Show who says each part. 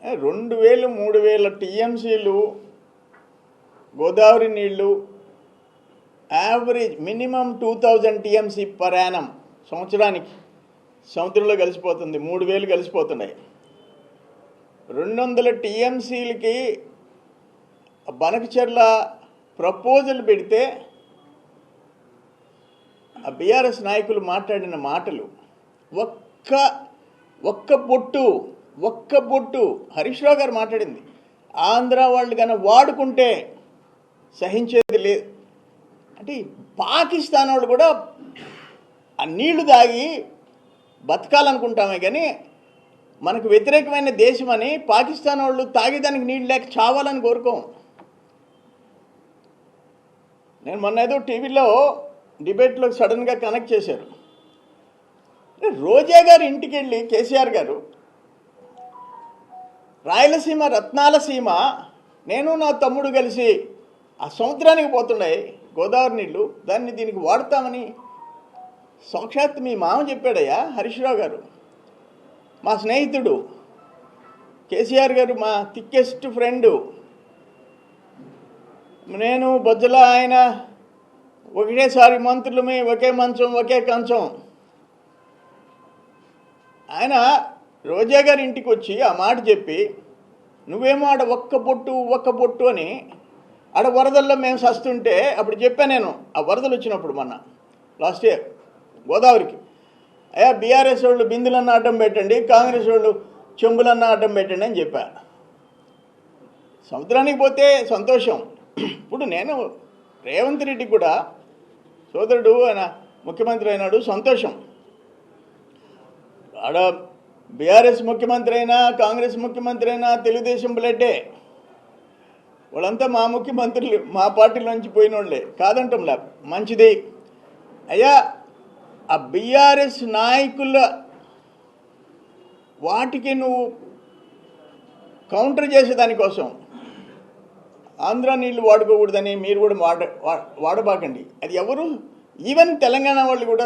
Speaker 1: 2000 3000 టీఎంసీలు గోదావరి నీళ్లు average minimum 2000 TMC per annum సంవత్సరానికి సముద్రంలో కలిసిపోతుంది. 3000 కలిసిపోతున్నాయి. 200 టీఎంసీలకి బనకచెర్ల ప్రపోజల్ పెడితే ఆ బీఆర్ఎస్ నాయకులు మాట్లాడిన మాటలు ఒక్క పొట్టు హరీష్ రావు గారు మాట్లాడింది ఆంధ్ర వాళ్ళు కన్నా వాడుకుంటే సహించేది లేదు అంటే పాకిస్తాన్ వాళ్ళు కూడా ఆ నీళ్లు తాగి బతకాలనుకుంటామే కానీ మనకు వ్యతిరేకమైన దేశమని పాకిస్తాన్ వాళ్ళు తాగేదానికి నీళ్ళు లేక చావాలని కోరుకోం. నేను మొన్న ఏదో టీవీలో డిబేట్లో సడన్గా కనెక్ట్ చేశారు. రోజా గారి ఇంటికి వెళ్ళి కేసీఆర్ గారు రాయలసీమ రత్నాల సీమ నేను నా తమ్ముడు కలిసి ఆ సముద్రానికి పోతున్నాయి గోదావరి నీళ్ళు, దాన్ని దీనికి వాడతామని సాక్షాత్ మీ మామ చెప్పాడయ్యా హరీష్ రావు గారు. మా స్నేహితుడు కేసీఆర్ గారు మా థిక్కెస్ట్ ఫ్రెండు. నేను బొజ్జల ఆయన ఒకేసారి మంత్రులమే, ఒకే మంచం ఒకే కంచం. ఆయన రోజా గారి ఇంటికి వచ్చి ఆ మాట చెప్పి నువ్వేమో ఆడ ఒక్క పొట్టు అని ఆడ వరదల్లో మేము సస్తుంటే అప్పుడు చెప్పాను నేను. ఆ వరదలు వచ్చినప్పుడు మొన్న లాస్ట్ ఇయర్ గోదావరికి, అయ్యా బీఆర్ఎస్ వాళ్ళు బిందులన్నా అడ్డం పెట్టండి, కాంగ్రెస్ వాళ్ళు చెంబులన్నా అడ్డం పెట్టండి అని చెప్పా. సముద్రానికి పోతే సంతోషం. ఇప్పుడు నేను రేవంత్ రెడ్డి కూడా సోదరుడు ఆయన ముఖ్యమంత్రి అయినాడు, సంతోషం. ఆడ బీఆర్ఎస్ ముఖ్యమంత్రి అయినా కాంగ్రెస్ ముఖ్యమంత్రి అయినా తెలుగుదేశం బ్లడ్డే, వాళ్ళంతా మా ముఖ్యమంత్రులు మా పార్టీలోంచి పోయిన వాళ్ళే, కాదంటంలా మంచిది. అయ్యా ఆ బీఆర్ఎస్ నాయకుల వాటికి నువ్వు కౌంటర్ చేసేదానికోసం ఆంధ్ర నీళ్ళు వాడుకోకూడదని మీరు కూడా వాడబాకండి. అది ఎవరు ఈవెన్ తెలంగాణ వాళ్ళు కూడా